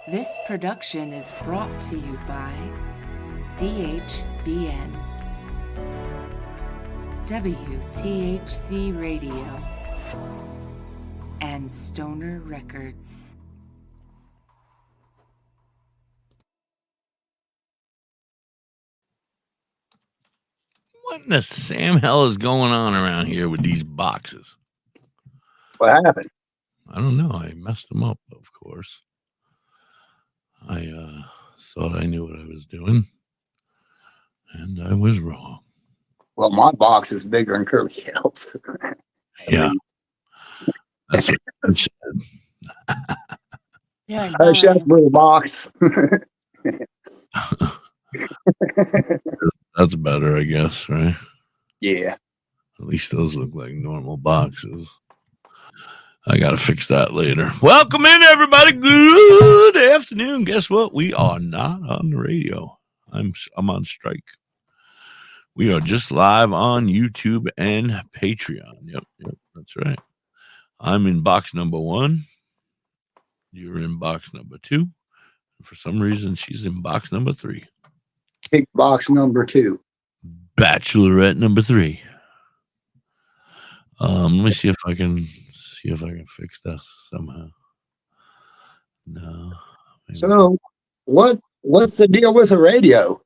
This production is brought to you by DHBN, WTHC Radio, and Stoner Records. What in the Sam hell is going on around here with these boxes? What happened? I don't know. I messed them up, of course. I thought I knew what I was doing, and I was wrong. Well, my box is bigger than Curly Hill's. Yeah. That's what I said. Yeah, Hush that little box. That's better, I guess, right? Yeah. At least those look like normal boxes. I got to fix that later. Welcome in, everybody. Good afternoon. Guess what? We are not on the radio. I'm on strike. We are just live on YouTube and Patreon. Yep, that's right. I'm in box number 1. You're in box number 2. For some reason, she's in box number 3. Kick box number 2. Bachelorette number 3. Let me see if I can fix this somehow. No. Maybe. So, what's the deal with the radio?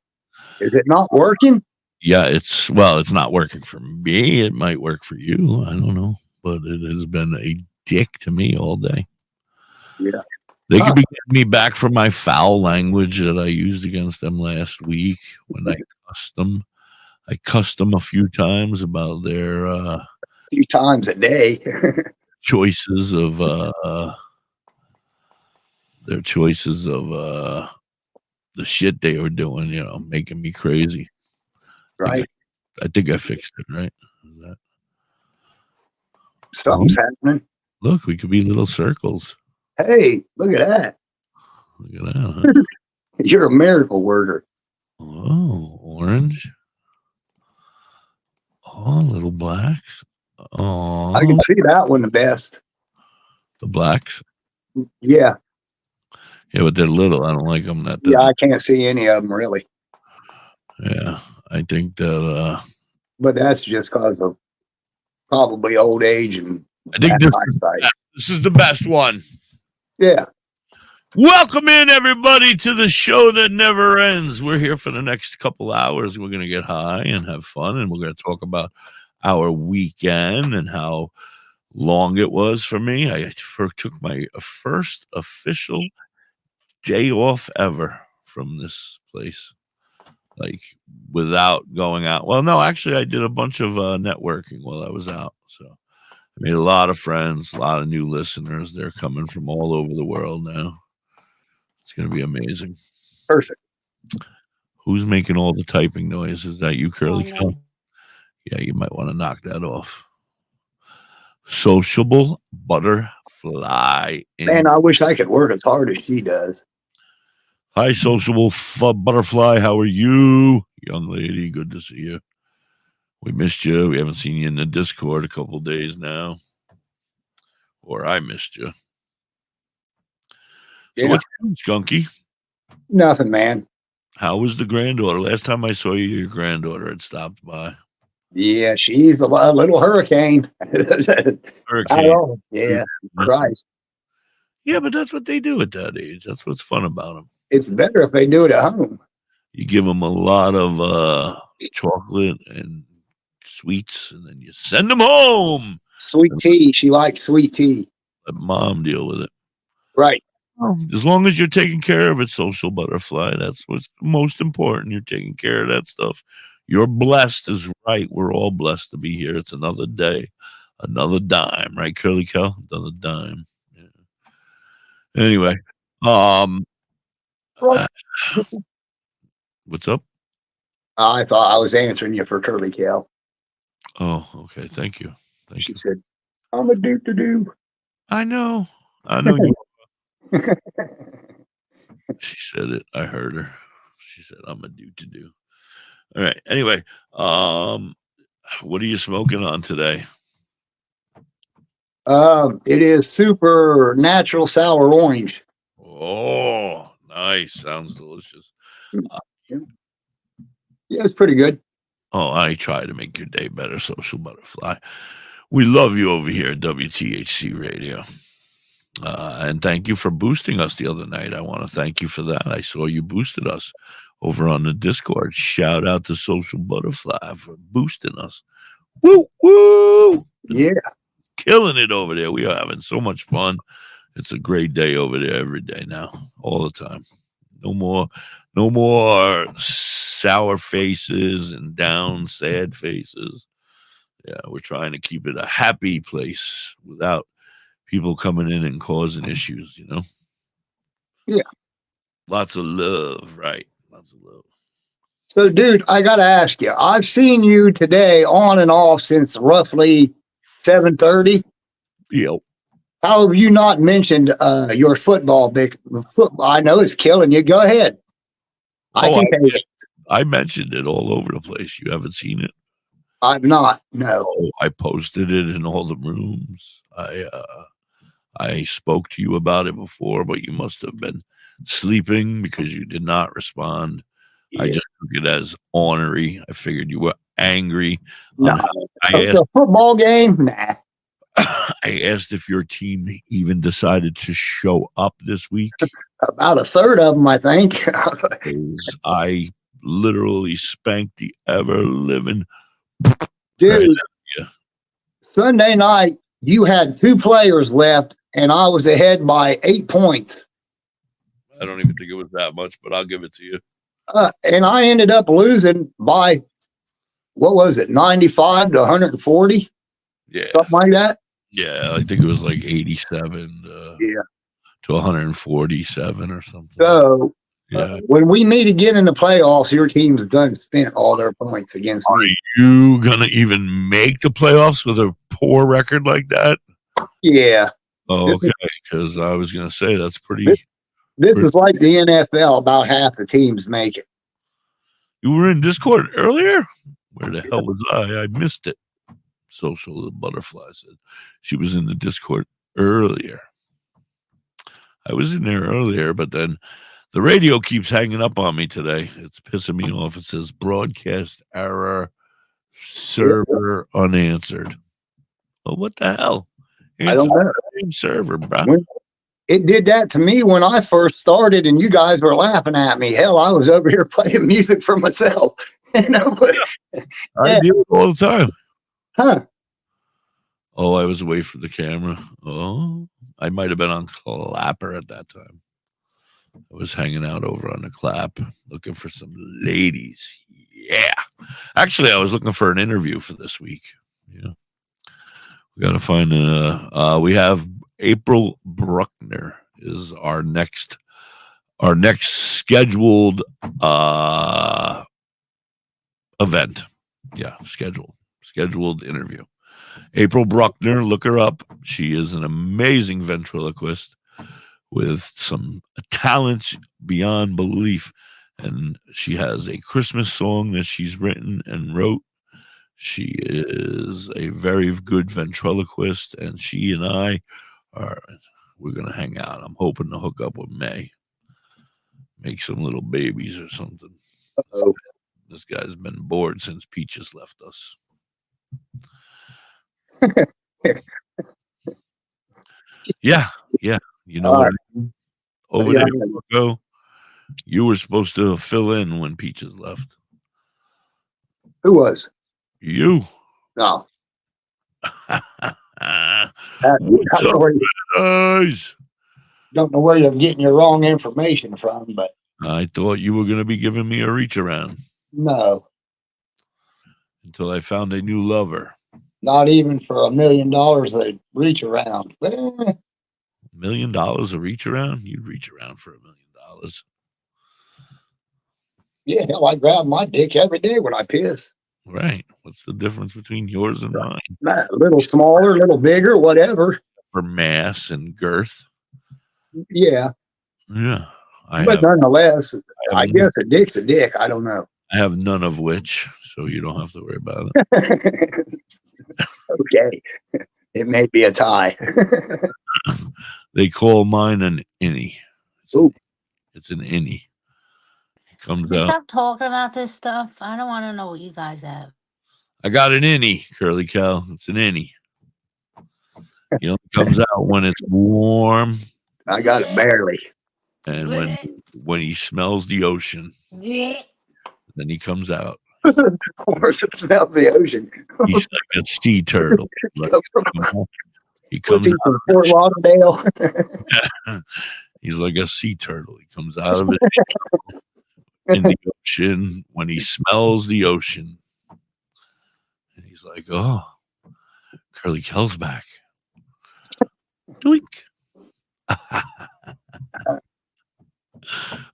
Is it not working? Yeah, it's not working for me. It might work for you. I don't know, but it has been a dick to me all day. Yeah. They could be getting me back for my foul language that I used against them last week when I cussed them. I cussed them a few times about their a few times a day. choices of the shit they were doing, making me crazy. Right. I think I fixed it, right? Something's happening. Look, we could be little circles. Hey, look at that. Look at that, huh? You're a miracle worker. Oh, orange. Oh, little blacks. Oh, I can see that one the best. The blacks? Yeah. Yeah, but they're little. I don't like them. Yeah, I can't see any of them really. Yeah, I think that. But that's just because of probably old age and. I think this is the best one. Yeah. Welcome in, everybody, to the show that never ends. We're here for the next couple hours. We're going to get high and have fun, and we're going to talk about our weekend and how long it was for me. I took my first official day off ever from this place, like without going out. Well, no, actually, I did a bunch of networking while I was out, so I made a lot of friends, a lot of new listeners. They're coming from all over the world now. It's going to be amazing. Perfect. Who's making all the typing noise? Is that you, Curly? Oh, no. Yeah, you might want to knock that off. Sociable butterfly. Man, I wish I could work as hard as she does. Hi, sociable butterfly. How are you, young lady? Good to see you. We missed you. We haven't seen you in the Discord a couple days now. Or I missed you. So Yeah. what's going on, Skunky? Nothing, man. How was the granddaughter? Last time I saw you, your granddaughter had stopped by. Yeah, she's a little hurricane. Hurricane. Yeah, right. Yeah, but that's what they do at that age. That's what's fun about them. It's better if they do it at home. You give them a lot of chocolate and sweets, and then you send them home. Sweet tea. She likes sweet tea. Let mom deal with it. Right. As long as you're taking care of it, social butterfly, that's what's most important. You're taking care of that stuff. You're blessed is right. We're all blessed to be here. It's another day, another dime, right, Curly Cal? Another dime. Yeah. Anyway, what's up? I thought I was answering you for Curly Cal. Oh, okay. Thank you. She said, "I'm a do. I know you. She said it. I heard her. She said, "I'm a do." All right. Anyway, what are you smoking on today? It is super natural sour orange. Oh, Nice. Sounds delicious. Yeah, it's pretty good. Oh, I try to make your day better, Social Butterfly. We love you over here at WTHC Radio. And thank you for boosting us the other night. I want to thank you for that. I saw you boosted us over on the Discord. Shout out to Social Butterfly for boosting us. Woo, woo! Yeah. Killing it over there. We are having so much fun. It's a great day over there every day now, all the time. No more sour faces and down, sad faces. Yeah, we're trying to keep it a happy place without people coming in and causing issues, you know? Yeah. Lots of love, right? Lots of love. So, dude, I got to ask you, I've seen you today on and off since roughly 7:30. Yep. How have you not mentioned your football? I know it's killing you. Go ahead. I can take it. I mentioned it all over the place. You haven't seen it? I've not. No. Oh, I posted it in all the rooms. I spoke to you about it before, but you must have been sleeping because you did not respond. Yeah. I just took it as ornery. I figured you were angry. No. I asked, a football game? Nah. I asked if your team even decided to show up this week. About a third of them, I think. I literally spanked the ever-living Dude, yeah. Sunday night, you had 2 players left, and I was ahead by 8 points. I don't even think it was that much, but I'll give it to you. And I ended up losing by, what was it, 95 to 140? Yeah. Something like that? Yeah, I think it was like 87 to 147 or something. So, yeah. When we meet again in the playoffs, your team's done spent all their points against me. Are you going to even make the playoffs with a poor record like that? Yeah. Oh, okay, because I was going to say that's pretty. This is like the NFL. About half the teams make it. You were in Discord earlier? Where the hell was I? I missed it. Social Butterfly said she was in the Discord earlier. I was in there earlier, but then the radio keeps hanging up on me today. It's pissing me off. It says broadcast error, server unanswered. Well, what the hell? I don't know. Same server, bro. It did that to me when I first started, and you guys were laughing at me. Hell, I was over here playing music for myself. You know? I do it all the time. Huh. Oh, I was away from the camera. Oh, I might have been on Clapper at that time. I was hanging out over on the Clap looking for some ladies. Yeah. Actually, I was looking for an interview for this week. Yeah. We got to find we have April Bruckner is our next scheduled event. Yeah, scheduled interview. April Bruckner, look her up. She is an amazing ventriloquist with some talents beyond belief. And she has a Christmas song that she's written and wrote. She is a very good ventriloquist, and she and I we're going to hang out. I'm hoping to hook up with May. Make some little babies or something. Uh-oh. This guy's been bored since Peaches left us. Yeah. You know what? Over there, Marco, you were supposed to fill in when Peaches left. Who was? You. No. What's up, guys? Don't know where you're getting your wrong information from, but I thought you were going to be giving me a reach around. No. Until I found a new lover. Not even for $1 million they reach around. $1 million a reach around? You'd reach around for $1 million. Yeah, hell, I grab my dick every day when I piss. Right. What's the difference between yours and mine? A little smaller, a little bigger, whatever. For mass and girth. Yeah. Yeah. But nonetheless, I guess a dick's a dick. I don't know. I have none of which, so you don't have to worry about it. Okay. It may be a tie. They call mine an innie. Ooh. It's an innie. He comes out. Stop talking about this stuff. I don't want to know what you guys have. I got an innie, Curly Cow. It's an innie. He only comes out when it's warm I got it barely. and when he smells the ocean. Then he comes out. Of course, it smells the ocean. He's like a sea turtle. He comes What's he from Fort Lauderdale? He's like a sea turtle. He comes out of it in the ocean when he smells the ocean. And he's like, oh, Curly Kell's back. Doink.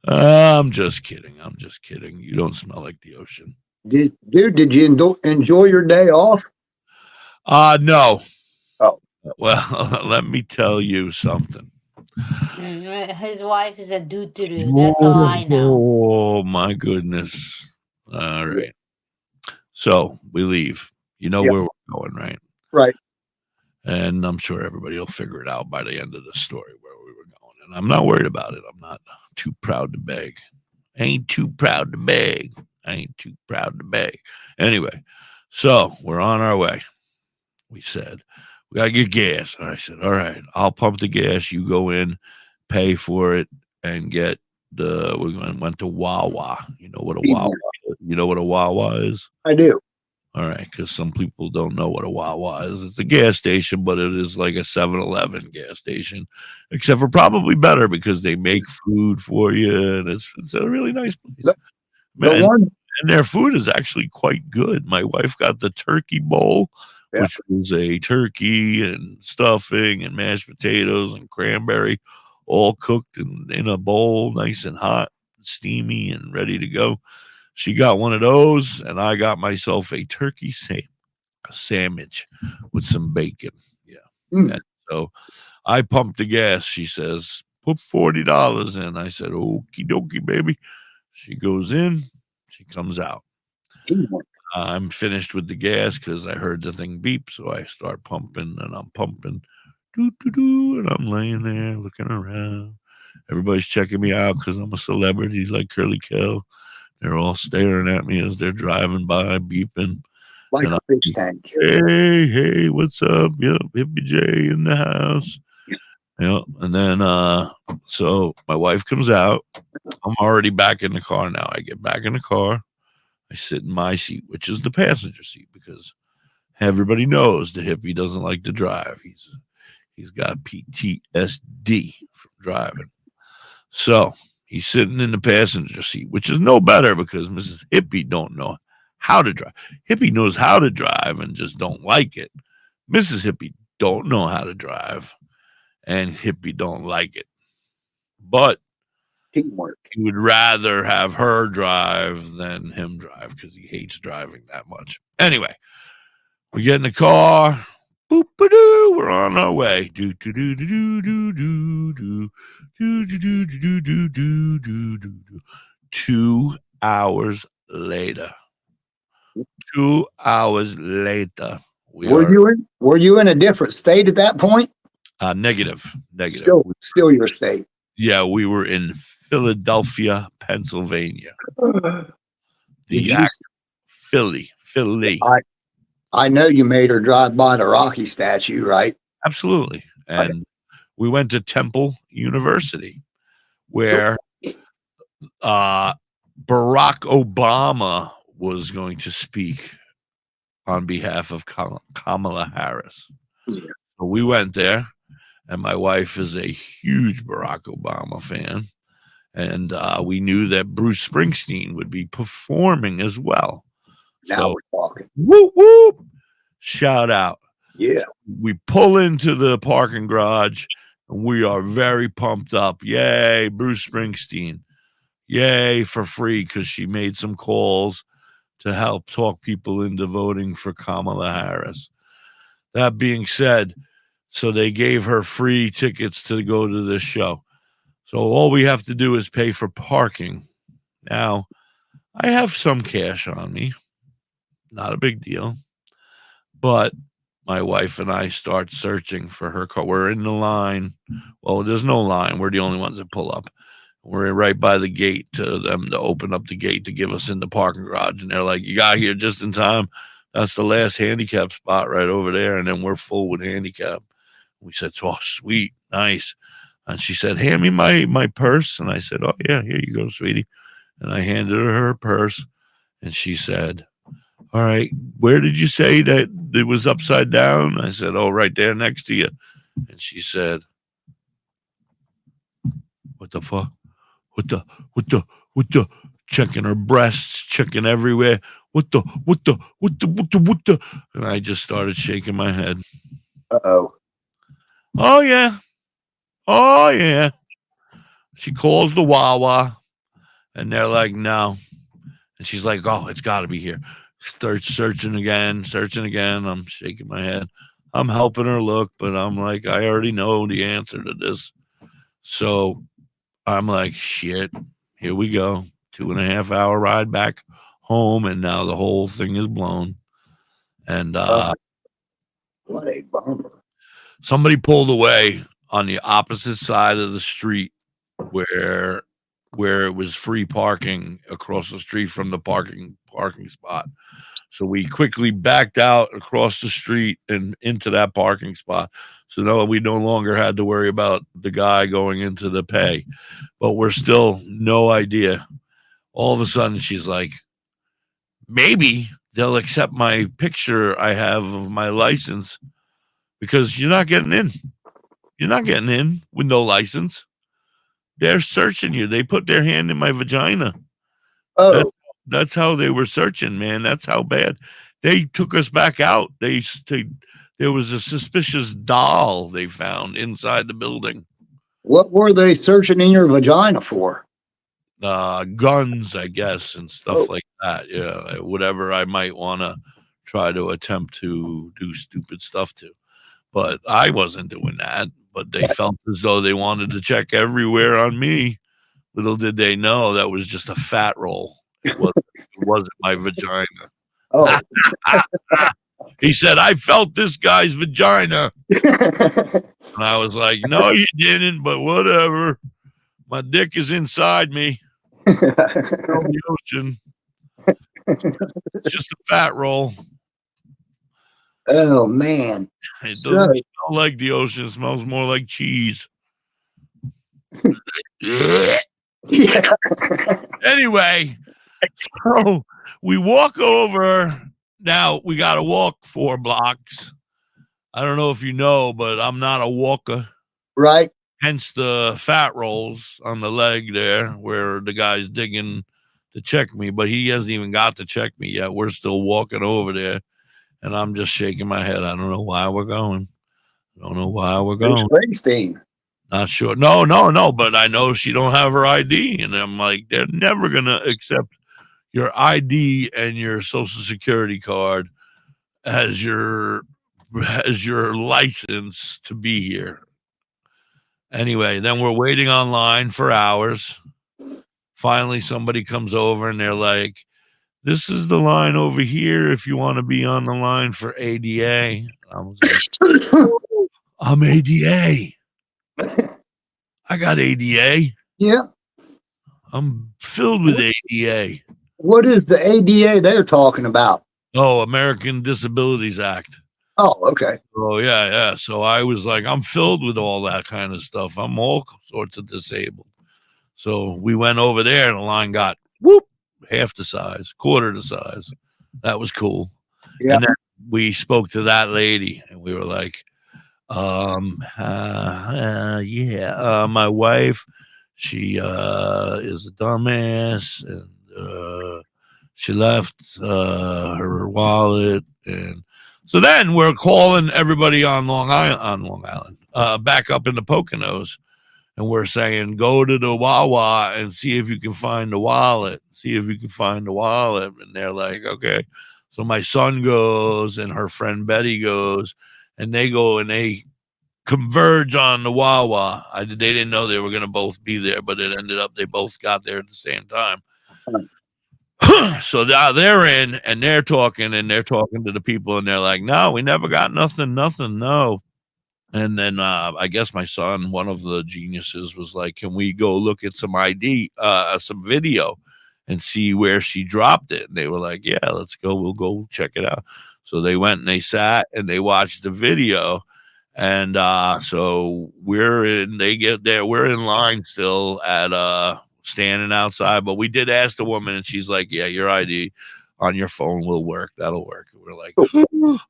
I'm just kidding. I'm just kidding. You don't smell like the ocean. Did you enjoy your day off? No. Oh. Well, let me tell you something. His wife is a doo-doo-doo. That's all I know. Oh, my goodness. All right. So we leave. You know where we're going, right? Right. And I'm sure everybody will figure it out by the end of the story where we were going. And I'm not worried about it. I'm not too proud to beg. I ain't too proud to beg. I ain't too proud to beg. Anyway, so we're on our way. We said, we got to get gas. And I said, all right, I'll pump the gas. You go in, pay for it, and get we went to Wawa. You know what a Wawa is? You know what a Wawa is? I do. All right, because some people don't know what a Wawa is. It's a gas station, but it is like a 7-Eleven gas station, except for probably better because they make food for you, and it's a really nice place. And their food is actually quite good. My wife got the turkey bowl, which was a turkey and stuffing and mashed potatoes and cranberry, all cooked in a bowl, nice and hot, steamy, and ready to go. She got one of those, and I got myself a turkey sandwich with some bacon. Yeah. And so I pumped the gas. She says, put $40 in. I said, okie dokie, baby. She goes in. She comes out. I'm finished with the gas because I heard the thing beep. So I start pumping, and I'm pumping. And I'm laying there looking around. Everybody's checking me out because I'm a celebrity like Curly Kell. They're all staring at me as they're driving by, beeping. Like a fish tank. Hey, what's up? Yep, Hippie J in the house. Yep. And then, so my wife comes out. I'm already back in the car now. I get back in the car. I sit in my seat, which is the passenger seat, because everybody knows the hippie doesn't like to drive. He's got PTSD from driving. So he's sitting in the passenger seat, which is no better because Mrs. Hippie don't know how to drive. Hippie knows how to drive and just don't like it. Mrs. Hippie don't know how to drive, and Hippie don't like it. But teamwork. He would rather have her drive than him drive because he hates driving that much. Anyway, we get in the car. Boop-a-doo, we're on our way. Do-do-do-do-do-do-do. 2 hours later. 2 hours later. Were you in a different state at that point? Negative. Still your state. Yeah, we were in Philadelphia, Pennsylvania. Philly. I know you made her drive by the Rocky statue, right? Absolutely. And we went to Temple University, where Barack Obama was going to speak on behalf of Kamala Harris. Yeah. So we went there, and my wife is a huge Barack Obama fan. And we knew that Bruce Springsteen would be performing as well. Now we're talking. Whoop, whoop. Shout out. Yeah. We pull into the parking garage, and we are very pumped up. Yay, Bruce Springsteen. Yay, for free, because she made some calls to help talk people into voting for Kamala Harris. That being said, so they gave her free tickets to go to this show. So all we have to do is pay for parking. Now, I have some cash on me. Not a big deal. But my wife and I start searching for her car. We're in the line. Well, there's no line. We're the only ones that pull up. We're right by the gate to them to open up the gate to give us in the parking garage. And they're like, you got here just in time. That's the last handicap spot right over there. And then we're full with handicap. We said, oh, sweet, nice. And she said, hand me my purse. And I said, oh, yeah, here you go, sweetie. And I handed her purse. And she said, all right, where did you say that it was upside down? I said, oh, right there next to you. And she said, what the fuck? What the, checking her breasts, checking everywhere. What the, and I just started shaking my head. Uh-oh. Oh, yeah. Oh, yeah. She calls the Wawa, and they're like, no. And she's like, oh, it's got to be here. Start searching again. I'm shaking my head. I'm helping her look, but I'm like, I already know the answer to this. So I'm like, shit, here we go. 2.5 hour ride back home, and now the whole thing is blown. And what a bummer. Somebody pulled away on the opposite side of the street where it was free parking across the street from the parking spot. So we quickly backed out across the street and into that parking spot. So no, we no longer had to worry about the guy going into the pay. But we're still no idea. All of a sudden, she's like, maybe they'll accept my picture I have of my license because you're not getting in. You're not getting in with no license. They're searching you. They put their hand in my vagina. Oh, That's how they were searching, man. That's how bad. They took us back out. There was a suspicious doll they found inside the building. what were they searching in your vagina for? Guns, I guess, and stuff like that. Yeah, whatever I might want to try to attempt to do stupid stuff to. But I wasn't doing that. But they felt as though they wanted to check everywhere on me. Little did they know that was just a fat roll. It wasn't my vagina. Oh. He said, I felt this guy's vagina. And I was like, no, you didn't, but whatever. My dick is inside me. The ocean. It's just a fat roll. Oh, man. It doesn't smell like the ocean. It smells more like cheese. Yeah. Anyway, so we walk over. Now we got to walk 4 blocks. I don't know if you know, but I'm not a walker. Right. Hence the fat rolls on the leg there where the guy's digging to check me, but he hasn't even got to check me yet. We're still walking over there, and I'm just shaking my head. I don't know why we're going. Springsteen. Not sure. No, but I know she don't have her ID, and I'm like, they're never going to accept your ID and your social security card as your license to be here. Anyway, then we're waiting online for hours. Finally, somebody comes over and they're like, this is the line over here if you want to be on the line for ADA. I was like, I'm ADA. I got ADA. Yeah. I'm filled with ADA. What is the ADA they're talking about? Oh, American Disabilities Act. Oh, okay. Oh, yeah. So I was like, I'm filled with all that kind of stuff. I'm all sorts of disabled. So we went over there and the line got half the size, quarter the size. That was cool. Yeah. And then we spoke to that lady and we were like, my wife, she is a dumbass and she left her wallet. And so then we're calling everybody on Long Island, back up in the Poconos. And we're saying, go to the Wawa and see if you can find the wallet. And they're like, okay. So my son goes and her friend Betty goes, and they go and they converge on the Wawa. They didn't know they were going to both be there, but it ended up they both got there at the same time. So now they're in and they're talking to the people, and they're like, no, we never got nothing, no. And then I guess my son, one of the geniuses, was like, "Can we go look at some some video, and see where she dropped it?" And they were like, "Yeah, let's go. We'll go check it out." So they went and they sat and they watched the video, and so we're in. They get there. We're in line still at standing outside, but we did ask the woman, and she's like, "Yeah, your ID on your phone will work. That'll work." And we're like,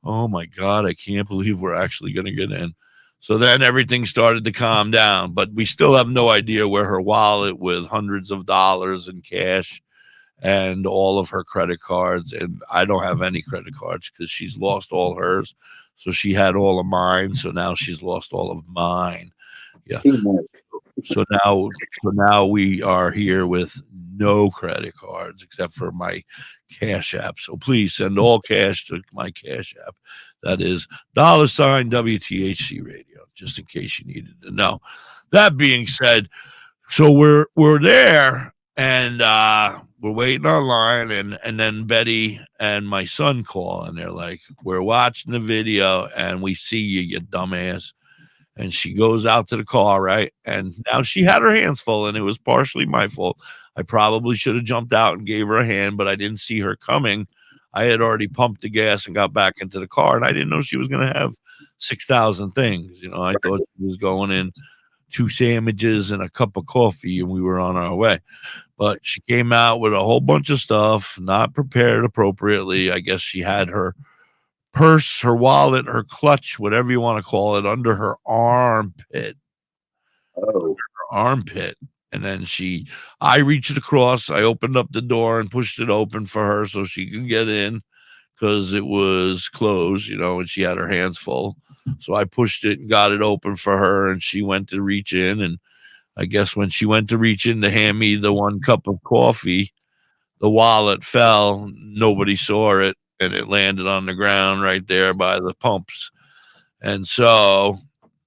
"Oh my God, I can't believe we're actually going to get in." So then everything started to calm down, but we still have no idea where her wallet with hundreds of dollars in cash and all of her credit cards. And I don't have any credit cards because she's lost all hers. So she had all of mine. So now she's lost all of mine. Yeah. So now we are here with no credit cards except for my Cash App. So please send all cash to my Cash App. That is $ WTHC Radio, just in case you needed to know. That being said, so we're there and we're waiting online, and then Betty and my son call, and they're like, "We're watching the video and we see you dumbass." And she goes out to the car, right? And now she had her hands full, and it was partially my fault. I probably should have jumped out and gave her a hand, but I didn't see her coming. I had already pumped the gas and got back into the car, and I didn't know she was going to have 6,000 things. You know, I thought she was going in 2 sandwiches and a cup of coffee, and we were on our way. But she came out with a whole bunch of stuff, not prepared appropriately. I guess she had her purse, her wallet, her clutch, whatever you want to call it, under her armpit. Oh. Her armpit. And then I reached across, I opened up the door and pushed it open for her so she could get in because it was closed, you know, and she had her hands full. So I pushed it and got it open for her, and she went to reach in. And I guess when she went to reach in to hand me the 1 cup of coffee, the wallet fell. Nobody saw it, and it landed on the ground right there by the pumps. And so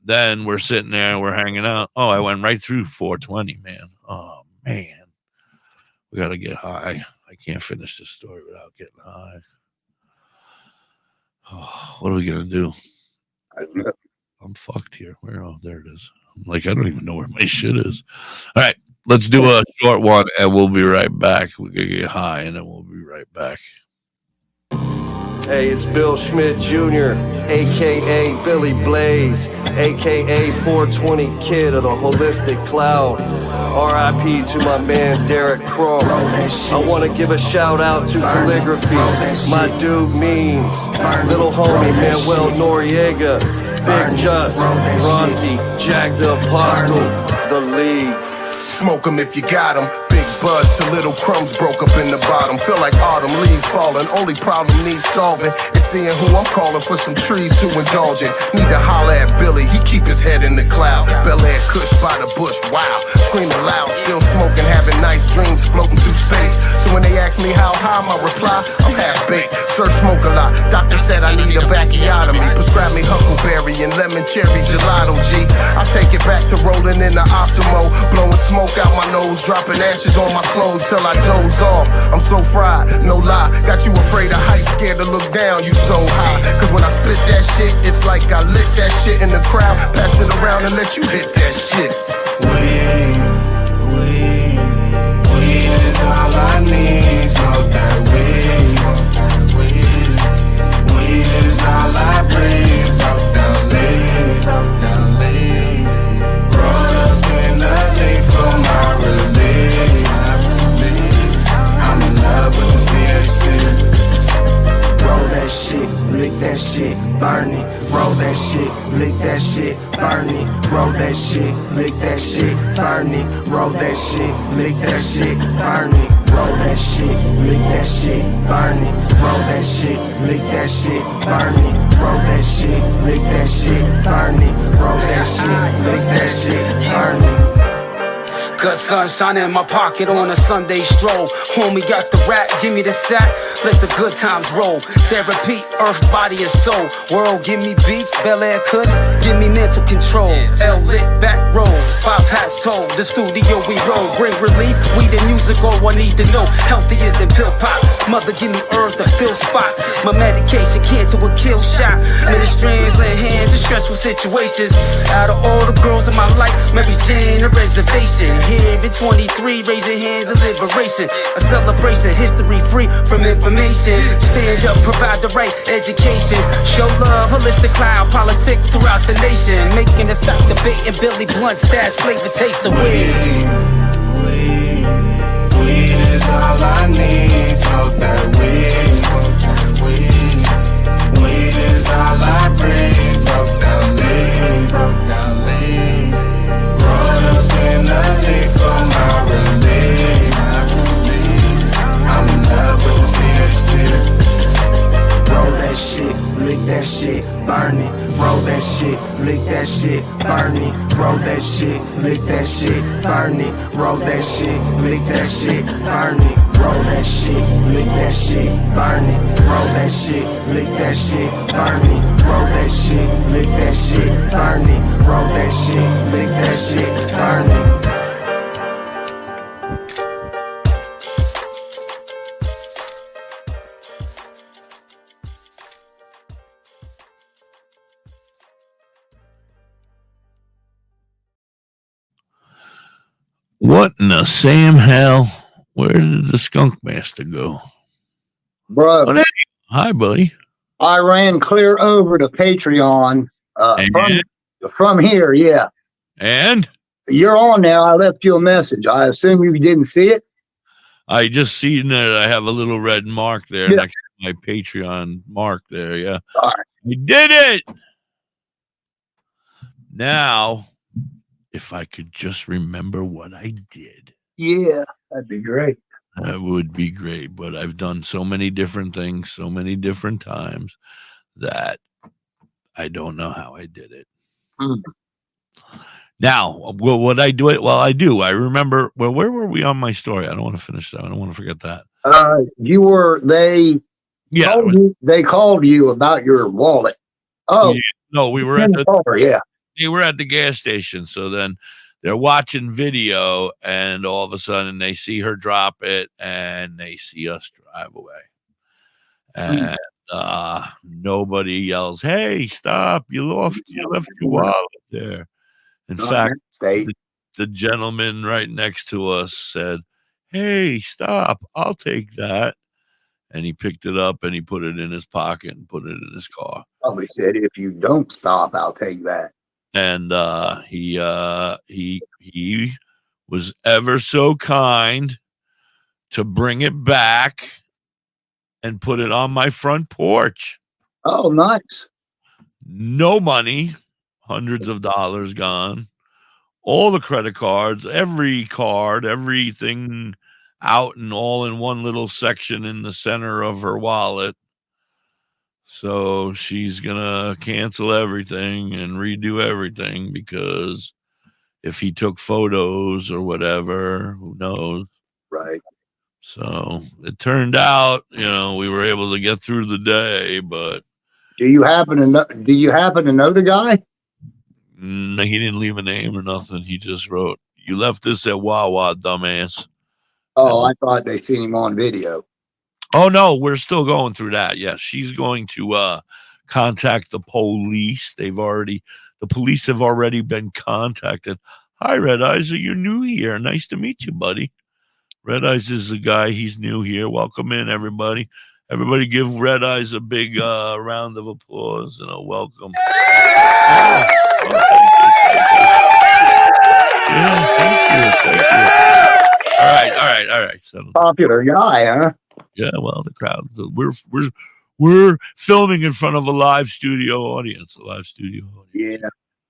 then we're sitting there and we're hanging out. Oh, I went right through 420, man. Oh, man. We got to get high. I can't finish this story without getting high. Oh, what are we going to do? I don't know. I'm fucked here. There it is. I'm like, I don't even know where my shit is. All right, let's do a short one and we'll be right back. We're going to get high and then we'll be right back. Hey, it's Bill Schmidt Jr., a.k.a. Billy Blaze, a.k.a. 420 Kid of the Holistic Cloud. R.I.P. to my man Derek Crow. I want to give a shout out to Calligraphy, my dude Means, little homie Manuel Noriega, Big Just, Rossi, Jack the Apostle, The League. Smoke 'em if you got 'em. Big buzz till little crumbs broke up in the bottom. Feel like autumn leaves falling. Only problem needs solving is seeing who I'm calling for some trees to indulge in. Need to holler at Billy, he keep his head in the cloud. Bel Air Kush by the bush, wow. Screaming loud, still smoking, having nice dreams, floating through space. So when they ask me how high, my reply, I'm half baked. Sir, smoke a lot. Doctor said I need a bacchiotomy. Prescribe me huckleberry and lemon cherry gelato, G. I take it back to rolling in the Optimo, blowing smoke out my nose, dropping ashes on my clothes till I doze off. I'm so fried, no lie. Got you afraid of heights, scared to look down, you so high. Cause when I split that shit, it's like I lit that shit in the crowd. Pass it around and let you hit that shit. Weed is all I need. Smoke that weed. Weed is all I breathe. Talk down leaves. Roll up in the leaf for my relief. I'm in love with the THC. Roll that shit, lick that shit, burn it. Roll that shit, lick that shit, burn it. Roll that shit, lick that shit, burn it. Roll that shit, lick that shit, burn it. Roll that shit, lick that shit, burn it. Roll that shit, lick that shit, burn it. Roll that shit, lick that shit, burn it. Roll that shit, lick that shit, burn it. Good sunshine in my pocket on a Sunday stroll. Homie got the rap, give me the sack, let the good times roll. Therapy, earth, body, and soul. World, give me beef, Bel Air Kush, give me mental control. L lit back road, 5 hats told. The studio we roll. Bring relief, weed and music, all I need to know. Healthier than pill pop. Mother give me herbs that fill spot. My medication can't do a kill shot. Many strands, lay hands in stressful situations. Out of all the girls in my life, Mary Jane a reservation. Here in 23, raising hands of liberation. A celebration, history free from information. Stand up, provide the right education. Show love, holistic cloud, politic throughout the nation. Making us stop debating Billy Blunt stash, flavor, taste the weed. Weed is all I need. Smoke that weed. Weed is all I breathe. Broke down leaves. Rolled up in a leaf for my relief. I'm in love with the THC. Roll that shit, lick that shit, burn it. Roll that shit, lick that shit, burn it. Roll that shit, lick that shit, burn it. Roll that shit, lick that shit, burn it. Roll that shit, lick that shit, burn it. Roll that shit, lick that shit, burn it. Roll that shit, lick that shit, burn it. Roll that shit, lick that shit, burn it. What in the Sam hell? Where did the skunk master go? Bro, Oh, hey. Hi, buddy. I ran clear over to Patreon And? from here. Yeah. And You're on now. I left you a message. I assume you didn't see it. I just seen that I have a little red mark there Yeah. next to my Patreon mark there. Yeah. All right. I did it. Now, if I could just remember what I did, Yeah, that'd be great. that would be great. But I've done so many different things, so many different times that I don't know how I did it. Mm. Now, would I do it? Well, I do. I remember. Well, where were we on my story? I don't want to finish that. I don't want to forget that. You were. They called you about your wallet. Oh, Yeah. No, we were at the. Yeah. They were at the gas station. So then they're watching video, and all of a sudden they see her drop it, and they see us drive away. And nobody yells, "Hey, stop! You left your wallet there." In fact, the gentleman right next to us said, "Hey, stop! I'll take that." And he picked it up and he put it in his pocket and put it in his car. Probably said, "If you don't stop, I'll take that." And he was ever so kind to bring it back and put it on my front porch. Oh, nice. No money, hundreds of dollars gone. All the credit cards, every card, everything out and all in one little section in the center of her wallet. So she's going to cancel everything and redo everything because if he took photos or whatever, who knows? Right. So it turned out, we were able to get through the day, but Do you happen to know the guy? he didn't leave a name or nothing. He just wrote, "You left this at Wawa, dumbass." Oh, I thought they seen him on video. Oh no, we're still going through that. Yes, she's going to contact the police. The police have already been contacted. Hi, Red Eyes, you're new here. Nice to meet you, buddy. Red Eyes is the guy. He's new here. Welcome in, everybody. Everybody give Red Eyes a big round of applause and a welcome. Yeah. Oh, thank you. All right. Popular guy, huh? Yeah, well, the crowd. We're filming in front of a live studio audience. Yeah,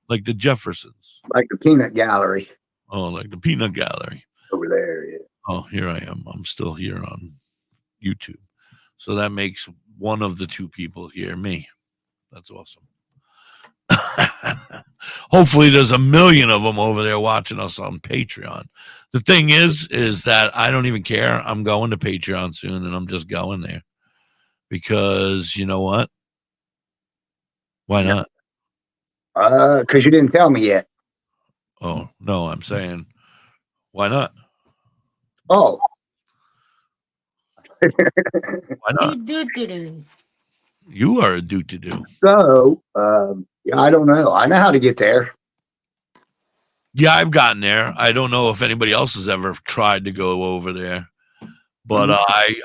Like the Jeffersons. like the peanut gallery Oh, like the Peanut Gallery. over there. Yeah. Oh, here I am. I'm still here on YouTube. So that makes one of the two people here me. That's awesome. Hopefully there's a million of them over there watching us on Patreon. The thing is that I don't even care. I'm going to Patreon soon, and I'm just going there because you know what? Why not? Because you didn't tell me yet. Oh, No, I'm saying, why not? Oh, Why not? Do-do-do-doos. You are a do-to-do. so yeah, I don't know. I know how to get there. Yeah, I've gotten there. I don't know if anybody else has ever tried to go over there, but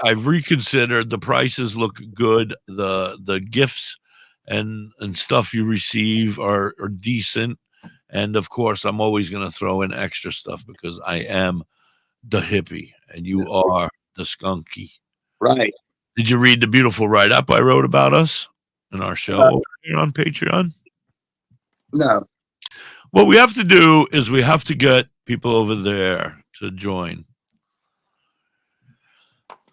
I've reconsidered. The prices look good. The gifts and stuff you receive are decent, and of course, I'm always going to throw in extra stuff because I am the hippie and you are the skunky. Right. Did you read the beautiful write-up I wrote about us in our show over here on Patreon? No. What we have to do is we have to get people over there to join.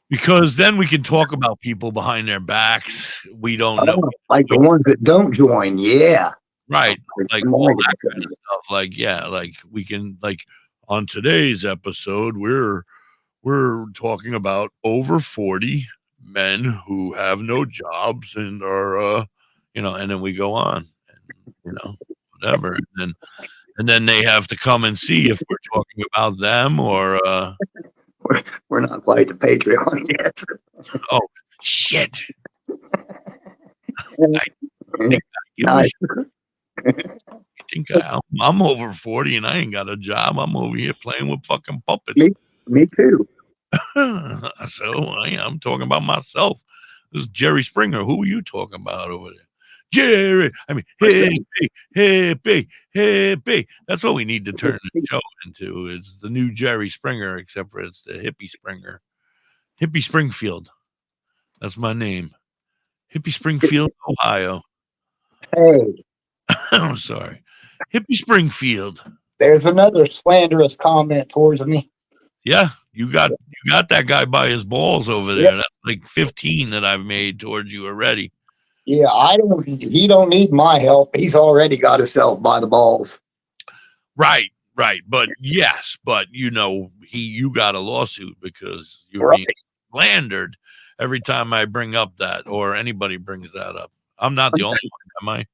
Because then we can talk about people behind their backs. We don't know. Like the ones that don't join. Yeah. Right. Like all that kind of stuff. Like, yeah, like we can, like on today's episode, we're talking about over 40 men who have no jobs and are and then we go on and whatever. And then they have to come and see if we're talking about them or we're not quite to Patreon yet. Oh shit. I'm over 40 and I ain't got a job. I'm over here playing with fucking puppets. Me too. So I'm talking about myself. This is Jerry Springer. Who are you talking about over there? Jerry. I mean, hippie. That's what we need to turn the show into. It's the new Jerry Springer, except for it's the Hippie Springer. Hippie Springfield. That's my name. Hippie Springfield, Ohio. Hey. I'm sorry. Hippie Springfield. There's another slanderous comment towards me. Yeah, you got that guy by his balls over there. Yep. That's like 15 that I've made towards you already. Yeah, he don't need my help. He's already got himself by the balls. Right. But yes, you got a lawsuit because you're being slandered every time I bring up that or anybody brings that up. I'm not the only one, am I?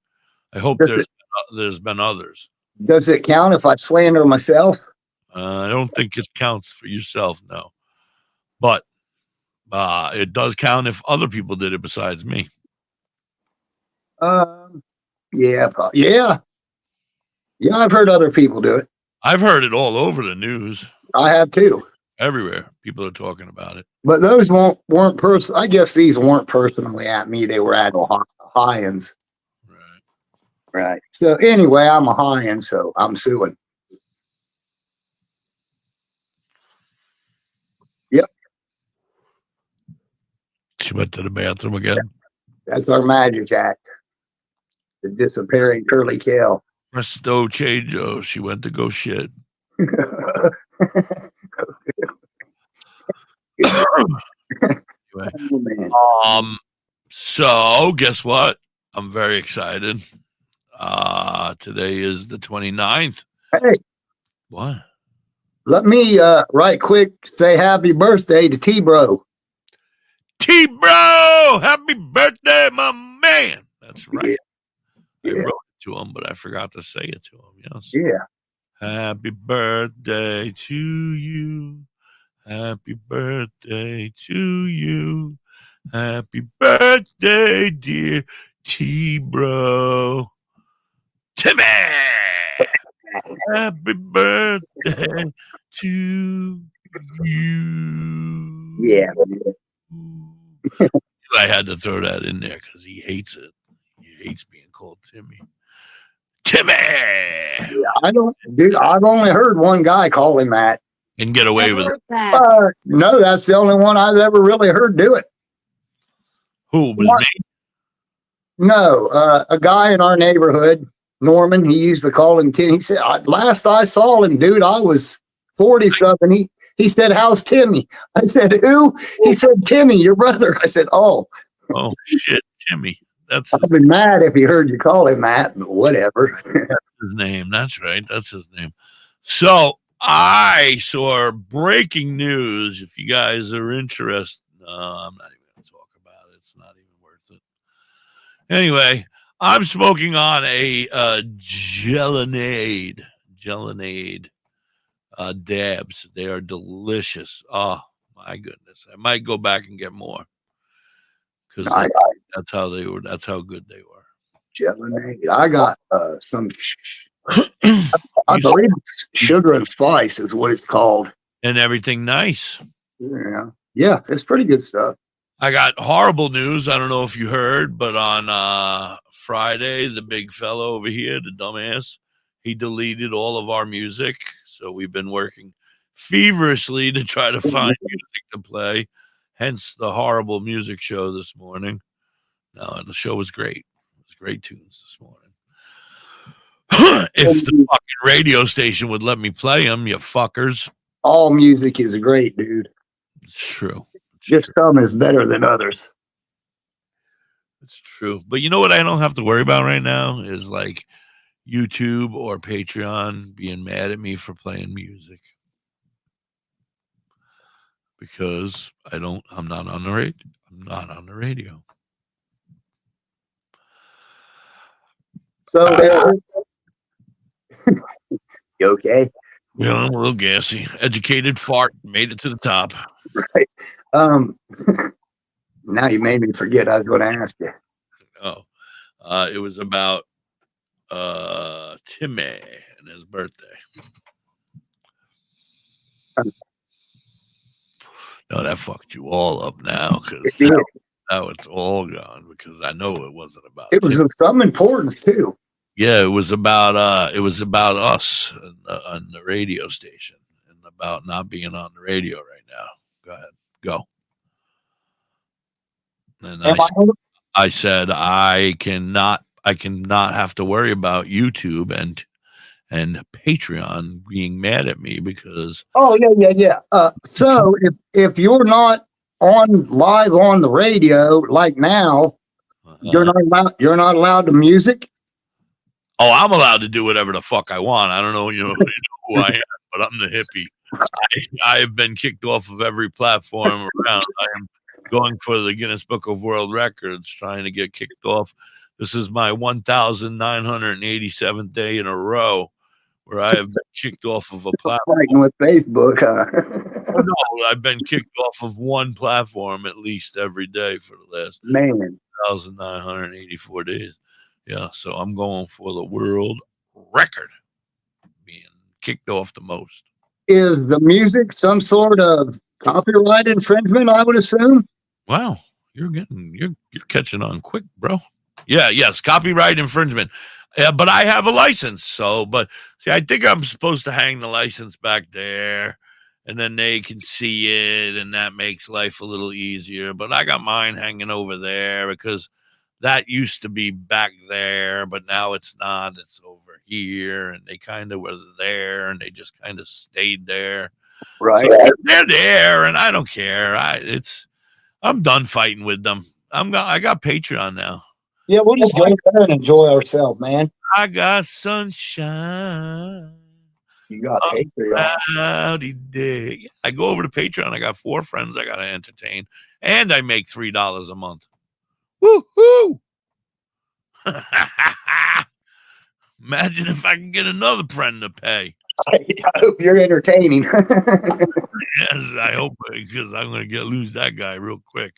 I hope there's been others. Does it count if I slander myself? I don't think it counts for yourself, no. But it does count if other people did it besides me. Yeah. I've heard other people do it. I've heard it all over the news. I have too. Everywhere, people are talking about it. But those weren't personal. I guess these weren't personally at me. They were at Ohioans. Right. So anyway, I'm a Ohioan, so I'm suing. Yep. She went to the bathroom again. That's our magic act. The disappearing curly tail. Presto chango. She went to go shit. So guess what? I'm very excited. Today is the 29th. Hey. What? Let me right quick say happy birthday to T-Bro. T-Bro! Happy birthday, my man. That's right. Yeah. I wrote it to him, but I forgot to say it to him. Yes. Yeah. Happy birthday to you. Happy birthday to you. Happy birthday, dear T-Bro. Timmy! Happy birthday to you. Yeah. I had to throw that in there because he hates it. He hates being called Timmy. Timmy! Yeah, I've only heard one guy call him that. And get away with it. No, that's the only one I've ever really heard do it. Who was me? No, a guy in our neighborhood, Norman, he used to call him Tim. He said, last I saw him, dude, I was 40-something. He said, how's Timmy? I said, who? He said, Timmy, your brother. I said, oh. Oh, shit, Timmy. I'd be mad if he heard you call him that, but whatever. That's his name. That's right. That's his name. So I saw breaking news. If you guys are interested, I'm not even going to talk about it. It's not even worth it. Anyway, I'm smoking on a Gelinade. Gelinade dabs. They are delicious. Oh my goodness. I might go back and get more because that's how they were. That's how good they were. Gelinade. I got some. I believe it's sugar and spice is what it's called. And everything nice. Yeah, it's pretty good stuff. I got horrible news. I don't know if you heard, but on Friday, the big fellow over here, the dumbass, he deleted all of our music. So we've been working feverishly to try to find music to play. Hence the horrible music show this morning. No, the show was great. It was great tunes this morning. If the fucking radio station would let me play them, you fuckers. All music is great, dude. It's true. Just some is better than others. It's true. But you know what I don't have to worry about right now is like YouTube or Patreon being mad at me for playing music. Because I'm not on the radio. I'm not on the radio. So you okay? You know, a little gassy. Educated fart made it to the top. Right. Now you made me forget I was going to ask you. Oh, it was about Timmy and his birthday. No, that fucked you all up now because now it's all gone because I know it wasn't about it. Was of some importance too. Yeah, it was about us on the radio station and about not being on the radio right now. Go ahead, go. And I said I cannot have to worry about YouTube and Patreon being mad at me because yeah. So if you're not on live on the radio like now, you're not allowed to music. Oh, I'm allowed to do whatever the fuck I want. I don't know, you know who I am, but I'm the hippie. I have been kicked off of every platform around. I am going for the Guinness Book of World Records, trying to get kicked off. This is my 1,987th day in a row where I have been kicked off of a platform. Fighting with Facebook, huh? Oh, no, I've been kicked off of one platform at least every day for the last 1,984 days. Yeah, so I'm going for the world record, being kicked off the most. Is the music some sort of copyright infringement, I would assume? Wow, you're catching on quick, bro. Yeah, yes, copyright infringement. Yeah, but I have a license, but see, I think I'm supposed to hang the license back there, and then they can see it, and that makes life a little easier. But I got mine hanging over there because that used to be back there, but now it's not. It's over here, and they kind of were there, and they just kind of stayed there. Right. So they're there, and I don't care. I'm done fighting with them. I got Patreon now. Yeah, we'll just go there and enjoy ourselves, man. I got sunshine. You got Patreon. Cloudy day. I go over to Patreon. I got 4 friends I got to entertain, and I make $3 a month. Woo-hoo! Imagine if I can get another friend to pay. I hope you're entertaining. Yes, I hope, because I'm going to lose that guy real quick.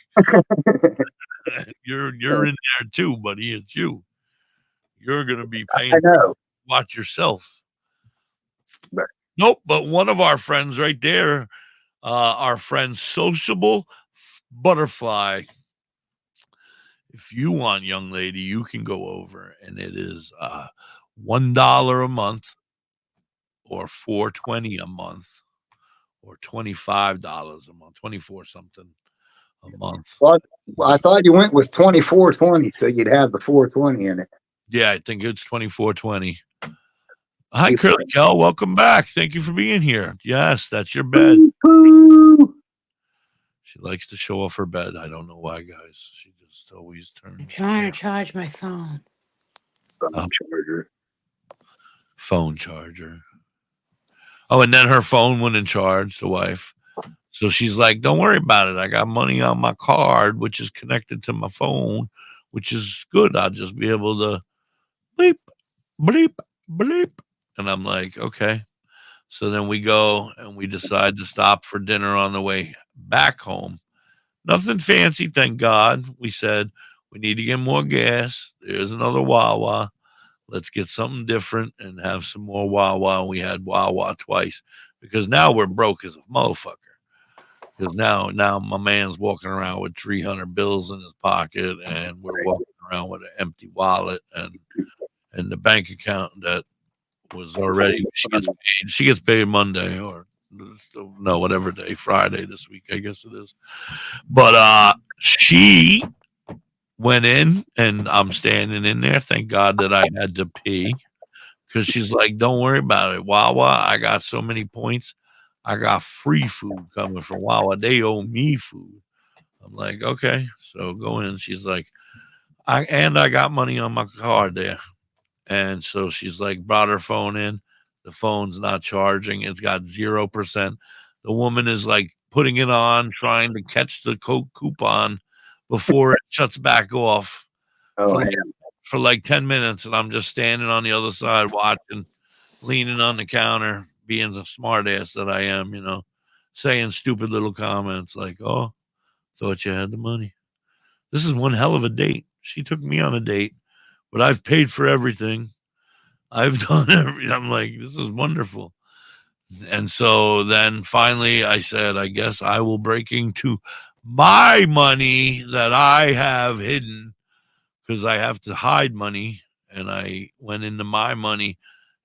You're in there too, buddy. It's you. You're going to be paying. I know. Watch yourself. Nope, but one of our friends right there, our friend Sociable Butterfly. If you want, young lady, you can go over, and it is $1 a month, or $4.20 a month, or $25 a month, 24 something a month. Well, I thought you went with 24.20, so you'd have the 4.20 in it. Yeah, I think it's 24.20. Hi, Curly Kel. Welcome back. Thank you for being here. Yes, that's your bed. She likes to show off her bed. I don't know why, guys. She just always turns. I'm trying to charge my phone. Phone charger. Oh, and then her phone wouldn't charge, the wife. So she's like, don't worry about it. I got money on my card, which is connected to my phone, which is good. I'll just be able to bleep, bleep, bleep. And I'm like, okay. So then we go and we decide to stop for dinner on the way back home. Nothing fancy, thank God. We said we need to get more gas. There's another Wawa. Let's get something different and have some more Wawa. We had Wawa twice because now we're broke as a motherfucker. Because now my man's walking around with 300 bills in his pocket, and we're walking around with an empty wallet and the bank account that was already she gets paid Monday or no whatever day, Friday this week I guess it is. But she went in and I'm standing in there. Thank God that I had to pee because she's like, don't worry about it. Wawa, I got so many points. I got free food coming from Wawa. They owe me food. I'm like, okay. So go in. She's like, I got money on my card there. And so she's like, brought her phone in. The phone's not charging. It's got 0%. The woman is like putting it on, trying to catch the coupon before it shuts back off for like 10 minutes. And I'm just standing on the other side watching, leaning on the counter, being the smart ass that I am, saying stupid little comments like, oh, thought you had the money. This is one hell of a date. She took me on a date, but I've paid for everything. I've done everything. I'm like, this is wonderful. And so then finally I said, I guess I will break into my money that I have hidden because I have to hide money. And I went into my money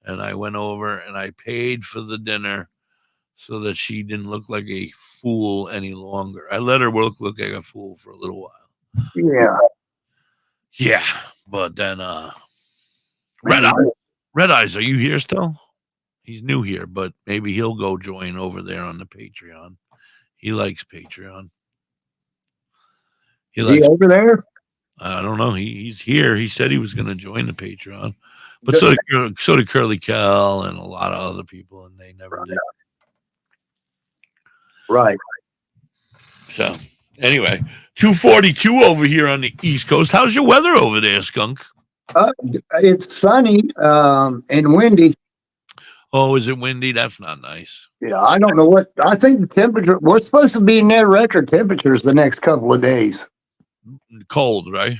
and I went over and I paid for the dinner so that she didn't look like a fool any longer. I let her look like a fool for a little while. Yeah. Yeah. But then Red Eyes, are you here still? He's new here, but maybe he'll go join over there on the Patreon. He likes Patreon. Is he over there? I don't know. He's here. He said he was going to join the Patreon, but so did Curly Cal and a lot of other people, and they never did. Right. So anyway, 2:42 over here on the East Coast. How's your weather over there, Skunk? It's sunny and windy. Oh, is it windy? That's not nice. Yeah, I don't know what. I think the temperature, we're supposed to be near record temperatures the next couple of days. Cold, right?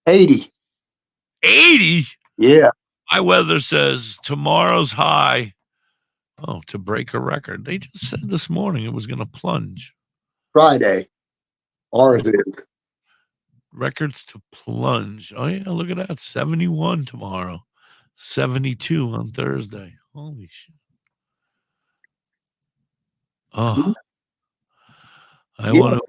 80. 80? Yeah. My weather says tomorrow's high. Oh, to break a record. They just said this morning it was going to plunge. Friday. Ours is. Records to plunge. Oh, yeah, look at that. 71 tomorrow. 72 on Thursday. Holy shit. Oh. I want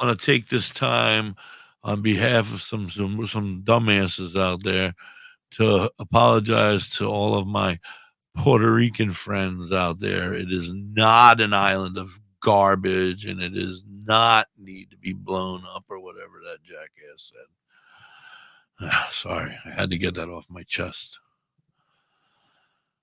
to take this time on behalf of some dumbasses out there to apologize to all of my Puerto Rican friends out there. It is not an island of garbage, and it does not need to be blown up or whatever that jackass said. Sorry, I had to get that off my chest.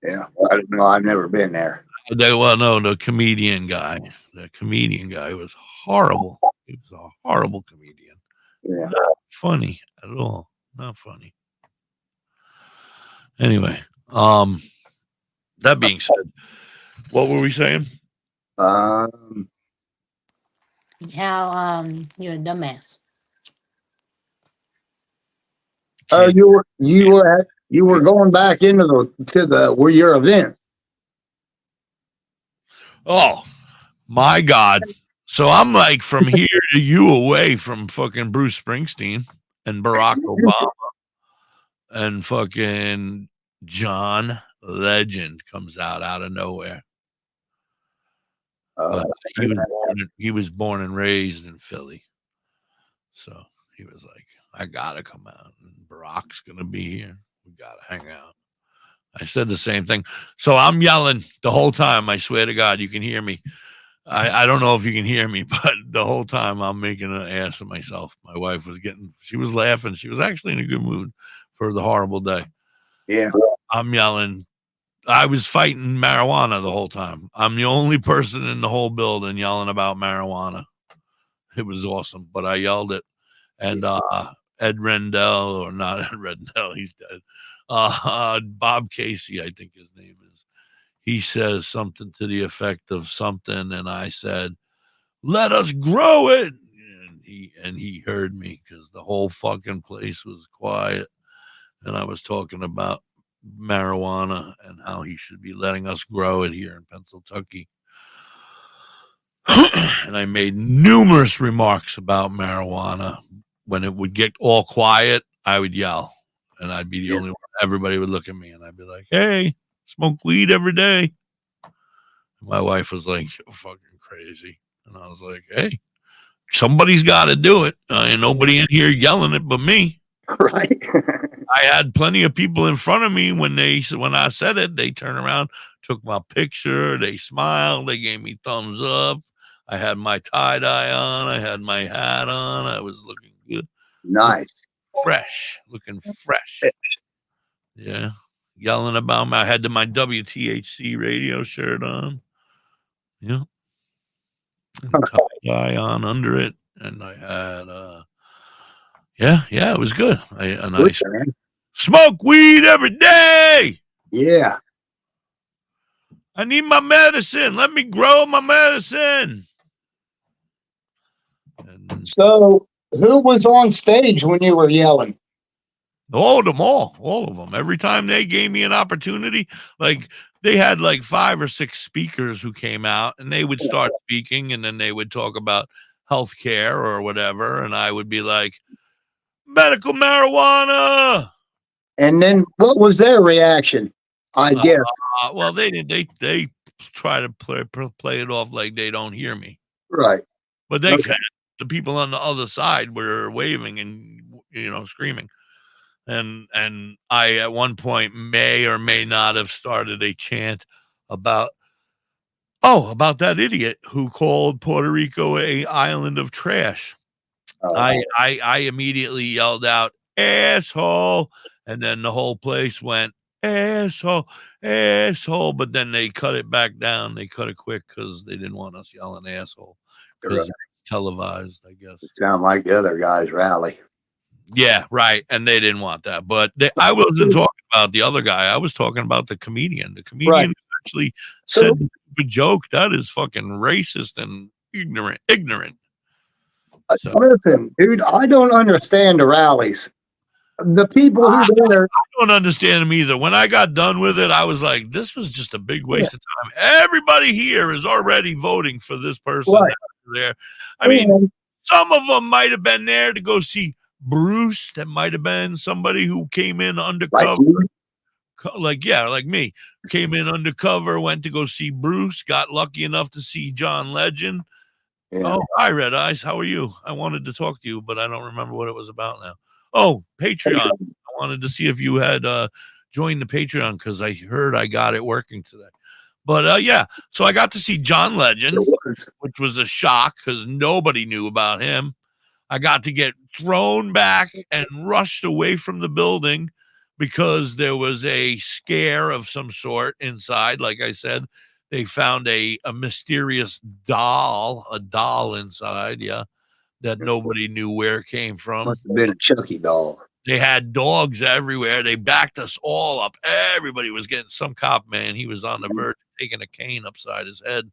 Yeah, I don't know. I've never been there. Well, no, the comedian guy. The comedian guy was horrible. He was a horrible comedian. Yeah. Not funny at all. Not funny. Anyway, that being said, what were we saying? How you're a dumbass. Oh, you were going back into your event. Oh my God. So I'm like from here to you away from fucking Bruce Springsteen and Barack Obama and fucking John Legend comes out of nowhere. He was born and raised in Philly. So he was like, I gotta come out and Barack's gonna be here. We gotta hang out. I said the same thing. So I'm yelling the whole time. I swear to God, you can hear me. I don't know if you can hear me, but the whole time I'm making an ass of myself. My wife she was laughing. She was actually in a good mood for the horrible day. Yeah. I'm yelling. I was fighting marijuana the whole time. I'm the only person in the whole building yelling about marijuana. It was awesome, but I yelled it. And Ed Rendell, or not Ed Rendell, he's dead. Bob Casey, I think his name is. he says something to the effect of something, and I said, "Let us grow it." And he heard me because the whole fucking place was quiet, and I was talking about marijuana and how he should be letting us grow it here in Pennsylvania. And I made numerous remarks about marijuana. When it would get all quiet, I would yell, and I'd be the only one. Everybody would look at me, and I'd be like, "Hey, smoke weed every day." My wife was like, "You're fucking crazy," and I was like, "Hey, somebody's got to do it. Ain't nobody in here yelling it but me." Right. I had plenty of people in front of me when I said it. They turned around, took my picture, they smiled, they gave me thumbs up. I had my tie-dye on, I had my hat on, I was looking good. Nice. Looking fresh. Yeah. Yelling about me. I had my WTHC radio shirt on. Yeah. And tie-dye on under it. And I had yeah, it was good. I smoke weed every day. Yeah. I need my medicine. Let me grow my medicine. And So, who was on stage when you were yelling? all of them. Every time they gave me an opportunity, like they had like 5 or 6 speakers who came out, and they would start speaking, and then they would talk about healthcare or whatever, and I would be like, medical marijuana. And then what was their reaction? I guess. Well, they didn't. They try to play it off like they don't hear me. Right. But they can. The people on the other side were waving and screaming. And I at one point may or may not have started a chant about that idiot who called Puerto Rico a island of trash. I immediately yelled out, "Asshole," and then the whole place went, "Asshole, asshole," but then they cut it back down. They cut it quick because they didn't want us yelling "asshole" because it's televised, I guess. It sounded like the other guy's rally. Yeah, right, and they didn't want that. But I wasn't talking about the other guy. I was talking about the comedian. The comedian actually said the joke. That is fucking racist and ignorant. So. Listen, dude, I don't understand the rallies. The people who I don't understand them either. When I got done with it, I was like, this was just a big waste of time. Everybody here is already voting for this person there. I mean, some of them might have been there to go see Bruce. That might have been somebody who came in undercover. Like me. Came in undercover, went to go see Bruce, got lucky enough to see John Legend. Yeah. Oh, hi, Red Eyes. How are you? I wanted to talk to you, but I don't remember what it was about now. Oh, Patreon. I wanted to see if you had joined the Patreon because I heard I got it working today. But yeah, so I got to see John Legend, which was a shock because nobody knew about him. I got to get thrown back and rushed away from the building because there was a scare of some sort inside. Like I said, they found a mysterious doll inside, that nobody knew where it came from. Must have been a Chucky doll. They had dogs everywhere. They backed us all up. Everybody was getting some cop, man. He was on the verge of taking a cane upside his head.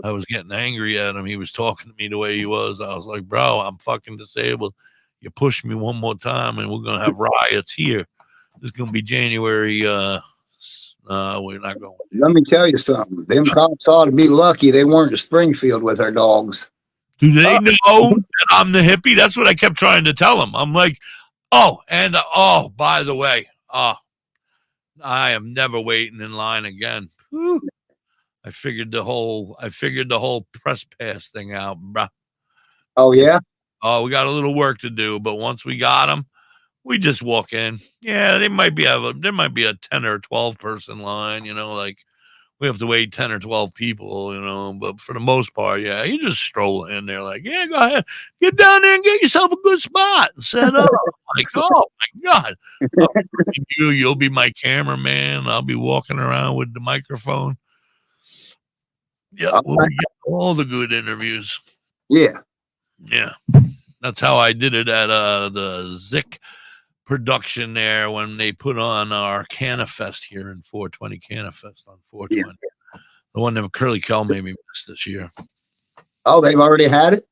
I was getting angry at him. He was talking to me the way he was. I was like, bro, I'm fucking disabled. You push me one more time and we're going to have riots here. This is going to be January. We're not going. Let me tell you something. Them cops ought to be lucky they weren't in Springfield with their dogs. Do they know that I'm the hippie? That's what I kept trying to tell them. I'm like, by the way, I am never waiting in line again. Whew. I figured the whole press pass thing out, bruh. Oh yeah. Oh, we got a little work to do, but once we got them, we just walk in. Yeah, there might be a 10 or 12 person line, like we have to wait 10 or 12 people, but for the most part, yeah, you just stroll in there like, yeah, go ahead, get down there and get yourself a good spot and set up. Like, oh my God, you'll be my cameraman. I'll be walking around with the microphone. Yeah, we'll get all the good interviews. Yeah. Yeah. That's how I did it at the Zik production there when they put on our Canafest here in 420 Canafest on 420. The one that Curly Kel made me miss this year. Oh, they've already had it?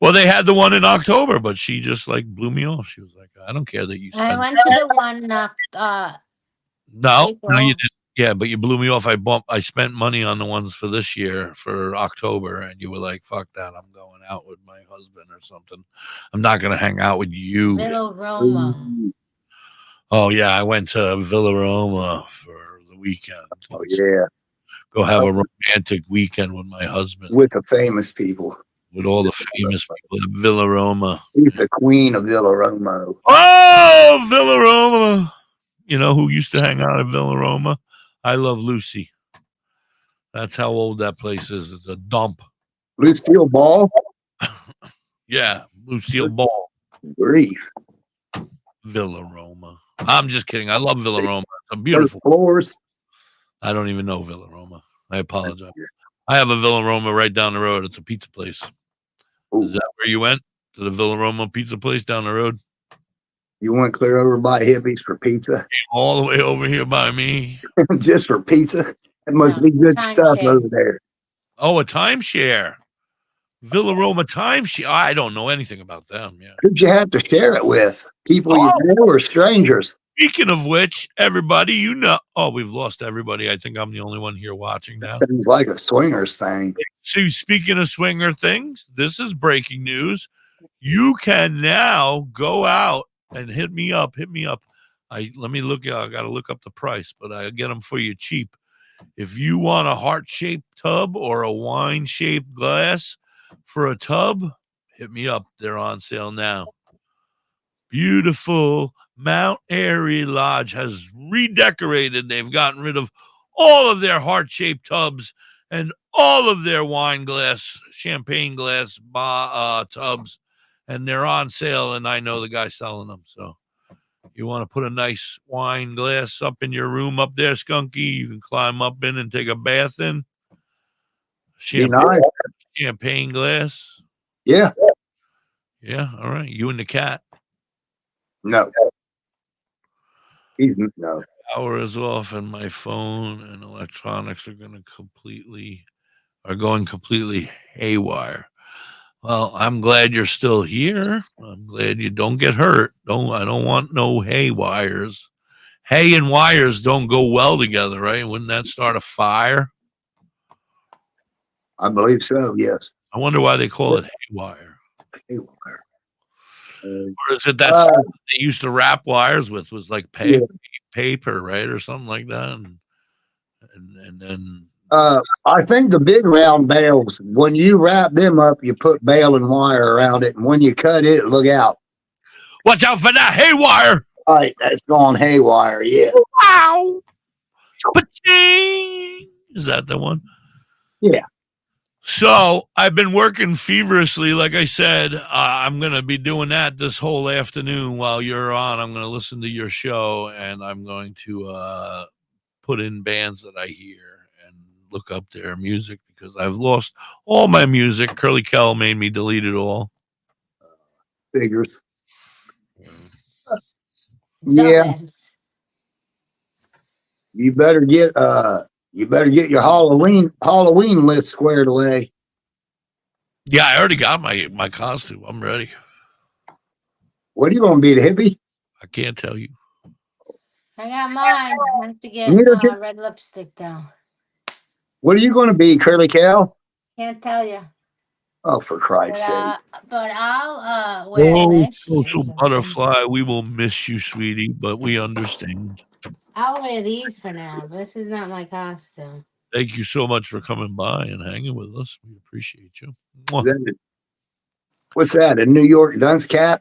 Well, they had the one in October, but she just like blew me off. She was like, I don't care that you I spent. went to the one No, April. you didn't. Yeah, but you blew me off. I spent money on the ones for this year for October, and you were like, "Fuck that! I'm going out with my husband or something. I'm not going to hang out with you." Little Roma. Oh yeah, I went to Villa Roma for the weekend. Oh, yeah. Go have a romantic weekend with my husband. With the famous people. With all the famous people at Villa Roma. He's the queen of Villa Roma. Oh, Villa Roma. You know who used to hang out at Villa Roma? I Love Lucy. That's how old that place is. It's a dump. Lucille Ball? Yeah, Lucille Ball. Grief. Villa Roma. I'm just kidding. I love Villa Roma. It's a beautiful floors. I don't even know Villa Roma. I apologize. I have a Villa Roma right down the road. It's a pizza place. Is that where you went? To the Villa Roma pizza place down the road? You went clear over by Hippies for pizza? All the way over here by me. Just for pizza? It must be good stuff over there. Oh, a timeshare. Villa Roma timeshare. I don't know anything about them. Yeah. Who'd you have to share it with? People you know or strangers? Speaking of which, everybody, you know. Oh, we've lost everybody. I think I'm the only one here watching now. Sounds like a swingers thing. So, speaking of swinger things, this is breaking news. You can now go out and hit me up. Let me look. I got to look up the price, but I get them for you cheap. If you want a heart-shaped tub or a wine-shaped glass for a tub, hit me up. They're on sale now. Beautiful Mount Airy Lodge has redecorated. They've gotten rid of all of their heart-shaped tubs and all of their wine glass, champagne glass tubs, and they're on sale, and I know the guy selling them. So you want to put a nice wine glass up in your room up there, Skunky, you can climb up in and take a bath in. Champagne glass. Yeah. Yeah, all right. You and the cat. No. No. Power is off, and my phone and electronics are going completely haywire. Well, I'm glad you're still here. I'm glad you don't get hurt. I don't want no hay wires. Hay and wires don't go well together, right? Wouldn't that start a fire? I believe so, yes. I wonder why they call it haywire. Haywire. Or is it that stuff that they used to wrap wires with was like paper, right? Or something like that. And then I think the big round bales, when you wrap them up, you put bale and wire around it, and when you cut it, look out. Watch out for that haywire. All right, that's gone haywire, yeah. Wow. Ba-ching! Is that the one? Yeah. So I've been working feverishly. Like I said, I'm going to be doing that this whole afternoon while you're on. I'm going to listen to your show, and I'm going to put in bands that I hear and look up their music because I've lost all my music. Curly Kel made me delete it all. Figures. Yeah. You better get your Halloween list squared away. Yeah, I already got my costume. I'm ready. What are you going to be, the hippie? I can't tell you. I got mine. I have to get red lipstick down. What are you going to be, Curly Cal? Can't tell you. Oh, for Christ's sake. But I'll wear this. Social butterfly, we will miss you, sweetie, but we understand. I'll wear these for now. This is not my costume. Thank you so much for coming by and hanging with us. We appreciate you. What's that, a New York dunce cap?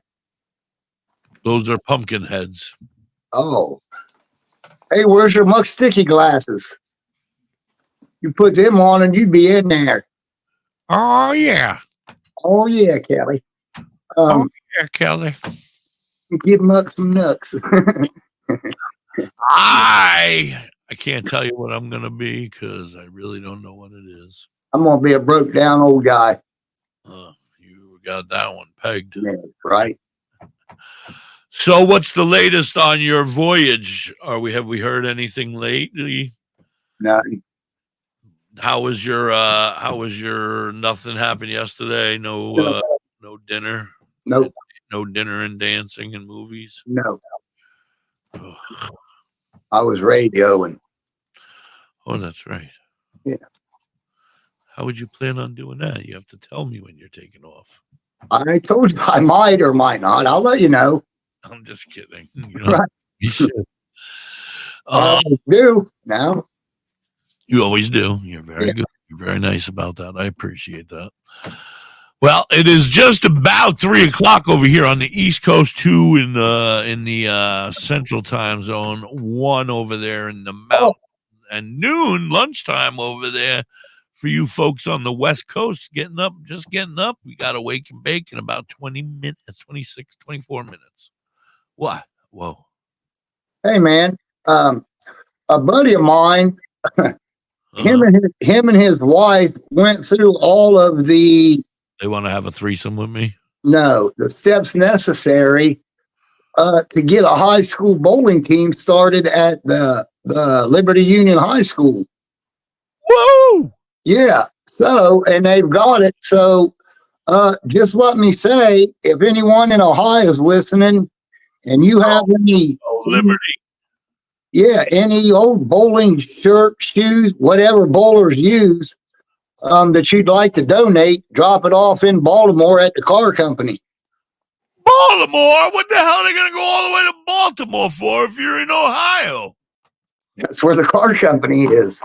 Those are pumpkin heads. Oh. Hey, where's your muck sticky glasses? You put them on and you'd be in there. Oh, yeah. Oh, yeah, Kelly. Oh, yeah, Kelly. Give Muck some nuts. I can't tell you what I'm going to be because I really don't know what it is. I'm going to be a broke down old guy. You got that one pegged. Yeah, right. So, what's the latest on your voyage? Have we heard anything lately? No, How was your nothing happened yesterday? No dinner. nope, No dinner and dancing and movies. no. Ugh. I was radioing. Oh, that's right. Yeah. How would you plan on doing that? You have to tell me when you're taking off. I told you I might or might not. I'll let you know. I'm just kidding. You know, Right. you should. I do now. You always do. You're very Yeah. good. You're very nice about that. I appreciate that. Well, it is just about 3:00 over here on the East Coast, 2 in the Central Time Zone, 1 over there in the mountain, and noon lunchtime over there for you folks on the West Coast. Just getting up. We got to wake and bake in about 20 minutes, 26, 24 minutes. What? Whoa. Hey man, a buddy of mine, him and his wife went through all of the They want to have a threesome with me? the steps necessary to get a high school bowling team started at the Liberty Union High School. Whoa! Yeah. So, and they've got it. So, just let me say, if anyone in Ohio is listening, and you have any Liberty. Yeah, any old bowling shirt, shoes, whatever bowlers use that you'd like to donate, drop it off in Baltimore at the car company. Baltimore? What the hell are they going to go all the way to Baltimore for if you're in Ohio? That's where the car company is.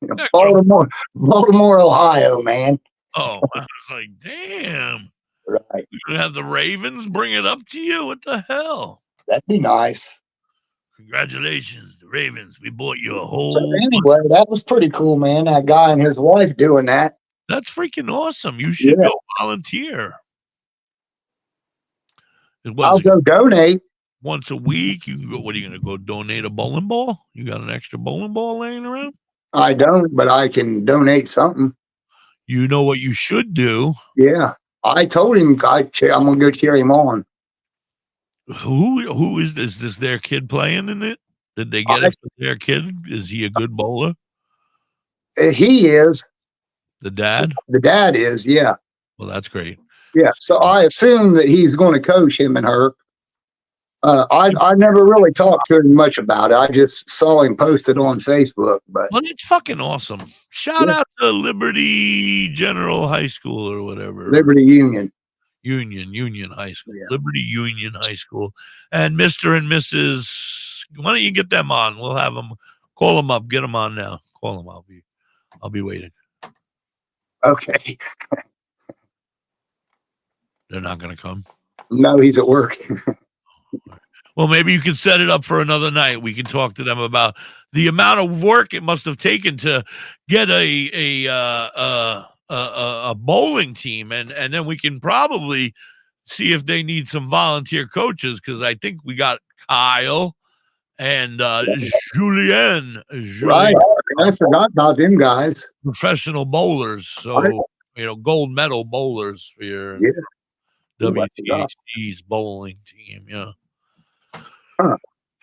Yeah, Baltimore, Ohio, man. Oh, I was like, damn. Right. You're going to have the Ravens bring it up to you? What the hell? That'd be nice. Congratulations, the Ravens. We bought you a So whole... anyway, that was pretty cool, man. That guy and his wife doing that. That's freaking awesome. You should go volunteer. I'll go donate. Once a week, you can go. What are you going to go donate a bowling ball? You got an extra bowling ball laying around? I don't, but I can donate something. You know what you should do? Yeah. I told him I'm going to go cheer him on. Who is this? Is this their kid playing in it? Did they get it for their kid? Is he a good bowler? He is. The dad? The dad is, yeah. Well, that's great. Yeah. So I assume that he's going to coach him and her. I never really talked to him much about it. I just saw him posted on Facebook. But well, it's fucking awesome. Shout out to Liberty General High School or whatever. Liberty Union. Union High School. Yeah. Liberty Union High School. And Mr. and Mrs. Why don't you get them on? We'll have them. Call them up. Get them on now. Call them. I'll be waiting. Okay. They're not going to come. No, he's at work. Well, maybe you can set it up for another night. We can talk to them about the amount of work it must have taken to get a bowling team, and then we can probably see if they need some volunteer coaches, because I think we got Kyle and Julien. Right. I forgot about them guys. Professional bowlers, so gold medal bowlers for your WTHC's bowling team. Yeah.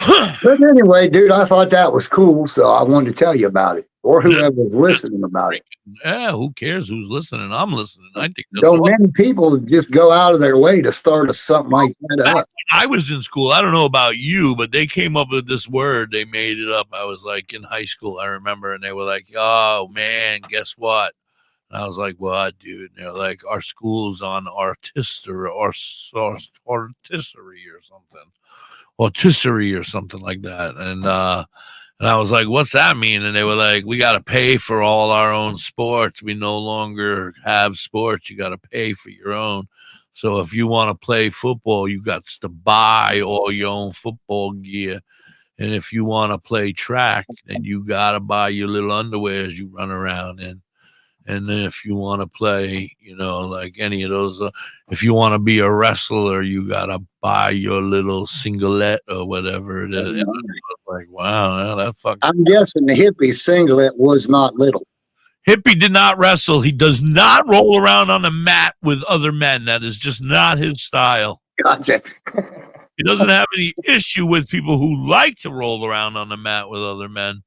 But anyway, dude, I thought that was cool, so I wanted to tell you about it, or whoever was listening about it. Yeah, who cares who's listening? I'm listening. I think that's so many people just go out of their way to start something like that up. I was in school. I don't know about you, but they came up with this word. They made it up. I was like in high school, I remember, and they were like, "Oh man, guess what?" And I was like, "What, dude?" And they're like, "Our school's on artisserie or something." Autisserie or something like that. And I was like, what's that mean? And they were like, we got to pay for all our own sports. We no longer have sports. You got to pay for your own. So if you want to play football, you got to buy all your own football gear. And if you want to play track, then you got to buy your little underwear as you run around in. And then if you want to play, like any of those, if you want to be a wrestler, you got to buy your little singlet or whatever it is. And I was like, wow, that fucking... I'm guessing the hippie singlet was not little. Hippie did not wrestle. He does not roll around on a mat with other men. That is just not his style. Gotcha. He doesn't have any issue with people who like to roll around on the mat with other men.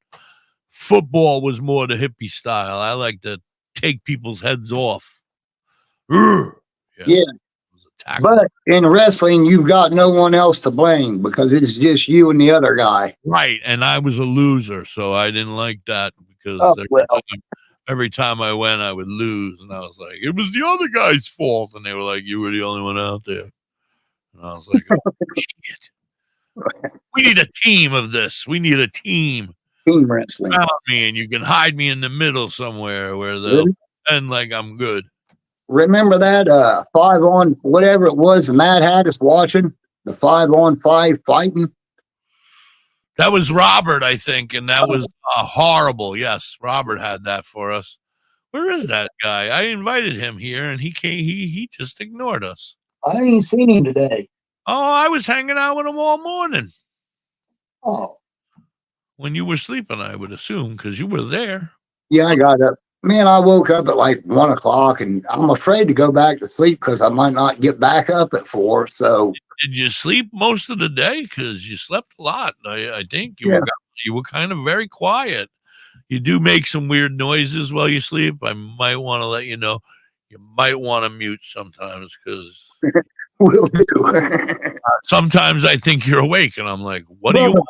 Football was more the hippie style. I like to take people's heads off. Yeah. Yeah. But in wrestling, you've got no one else to blame because it's just you and the other guy. Right. And I was a loser, so I didn't like that because every time I went, I would lose. And I was like, it was the other guy's fault. And they were like, you were the only one out there. And I was like, oh, shit. We need a team of this. We need a team. Team wrestling. Around me, and you can hide me in the middle somewhere where they'll pretend like I'm good. Remember that 5-on whatever it was Matt had us watching? The 5-on-5 fighting? That was Robert, I think, and that was horrible. Yes, Robert had that for us. Where is that guy? I invited him here, and he just ignored us. I ain't seen him today. Oh, I was hanging out with him all morning. Oh. When you were sleeping, I would assume, because you were there. Yeah, I got up. Man, I woke up at like 1 o'clock, and I'm afraid to go back to sleep because I might not get back up at 4. So, did you sleep most of the day? Because you slept a lot. I think you were kind of very quiet. You do make some weird noises while you sleep. I might want to let you know. You might want to mute sometimes because will do. Sometimes I think you're awake, and I'm like, "What do you want?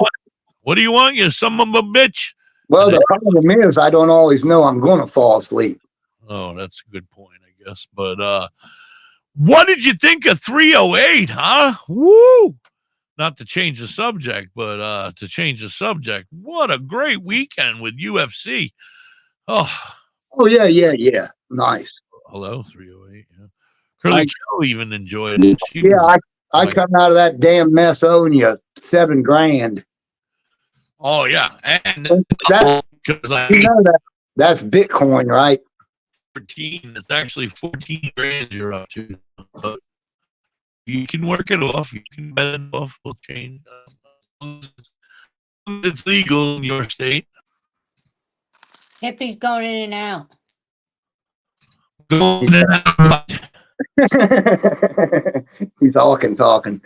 What do you want? You son of a bitch." Well, the problem is I don't always know I'm going to fall asleep. Oh, that's a good point, I guess. But what did you think of 308, huh? Woo! Not to change the subject, but to change the subject. What a great weekend with UFC. Oh, yeah. Nice. Hello, 308. Yeah. Curly Kill even enjoyed it. I come out of that damn mess owing you $7,000. Oh yeah, and that's Bitcoin, right? 14. It's actually 14 grand you're up to. But you can work it off. You can bet it off. We'll change. It's legal in your state. Hippie's going in and out. Going in and out. He's talking.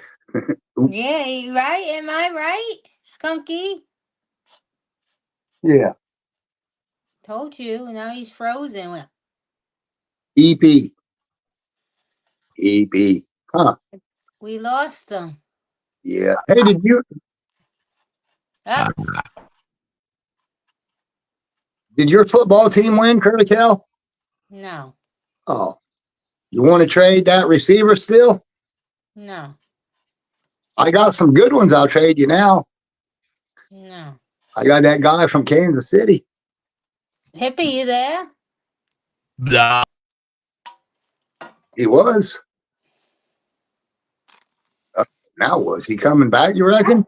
Yeah, right? Am I right, Skunky? Yeah. Told you. Now he's frozen. EP. Huh. We lost him. Yeah. Hey, did you? Did your football team win, Curly Cal? No. Oh. You want to trade that receiver still? No. I got some good ones I'll trade you now. No. I got that guy from Kansas City. Hippie, you there? Nah. He was. Now was he coming back, you reckon?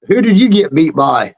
Who did you get beat by?